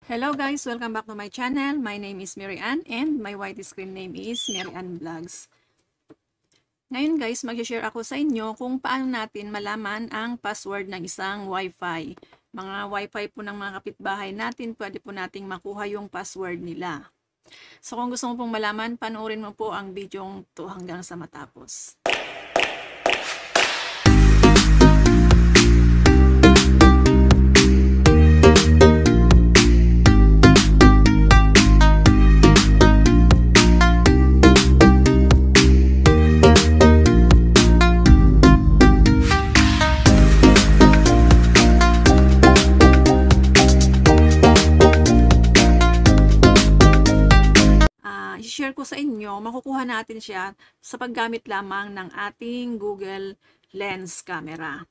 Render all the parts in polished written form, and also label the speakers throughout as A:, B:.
A: Hello guys! Welcome back to my channel. My name is Mary Ann and my white screen name is Mary Ann Vlogs. Ngayon guys, mag-share ako sa inyo kung paano natin malaman ang password ng isang Wi-Fi. Mga Wi-Fi po ng mga kapitbahay natin, pwede po nating makuha yung password nila. So kung gusto mo pong malaman, panoorin mo po ang video to hanggang sa matapos. I-share ko sa inyo, makukuha natin siya sa paggamit lamang ng ating Google Lens camera.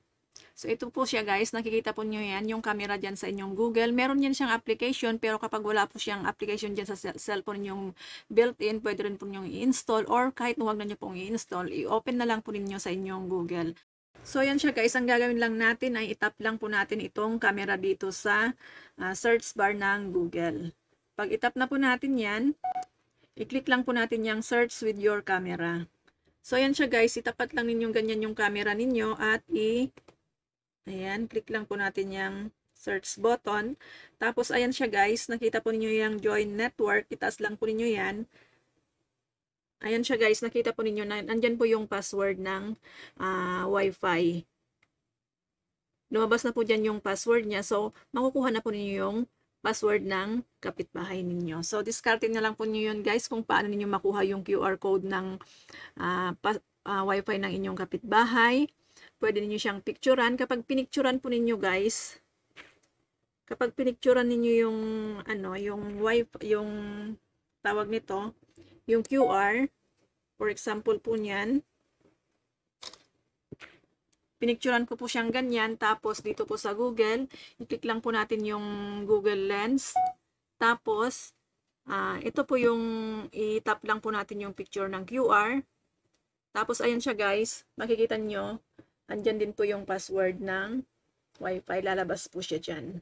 A: So ito po siya guys, nakikita po nyo yan, yung camera dyan sa inyong Google. Meron yan siyang application, pero kapag wala po siyang application dyan sa cellphone yung built-in, pwede rin po nyo i-install, or kahit huwag na nyo pong i-install, i-open na lang po ninyo sa inyong Google. So yan siya guys, ang gagawin lang natin ay itap lang po natin itong camera dito sa search bar ng Google. Pag itap na po natin yan, i-click lang po natin yung search with your camera. So, ayan siya guys. Itapat lang ninyong ganyan yung camera ninyo at ayan, click lang po natin yung search button. Tapos, ayan siya guys. Nakita po ninyo yung join network. Itaas lang po ninyo yan. Ayan siya guys. Nakita po ninyo na andyan po yung password ng Wi-Fi. Lumabas na po dyan yung password niya. So, makukuha na po ninyo yung password ng kapitbahay ninyo. So, discardin na lang po niyo yun guys kung paano ninyo makuha yung QR code ng Wi-Fi ng inyong kapitbahay. Pwede niyo siyang picturean. Kapag pinicturean po ninyo guys, kapag pinicturean ninyo yung yung Wi-Fi, yung tawag nito, yung QR, for example po niyan, pinicturean ko po siyang ganyan, tapos dito po sa Google, i-click lang po natin yung Google Lens. Tapos, ito po yung i-tap lang po natin yung picture ng QR. Tapos, ayan siya guys, makikita nyo, andyan din po yung password ng Wi-Fi, lalabas po siya dyan.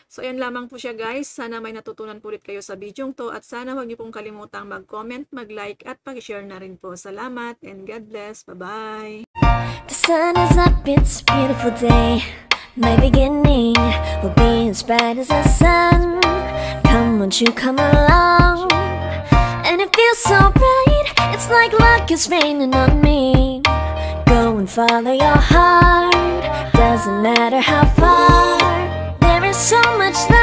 A: So, ayan lamang po siya guys. Sana may natutunan po ulit kayo sa video to, at sana huwag niyo pong kalimutang mag-comment, mag-like, at pag-share na rin po. Salamat and God bless. Bye-bye!
B: The sun is up, it's a beautiful day. My beginning will be as bright as the sun. Come, won't you come along? And it feels so bright, it's like luck is raining on me. Go and follow your heart, doesn't matter how far. There is so much that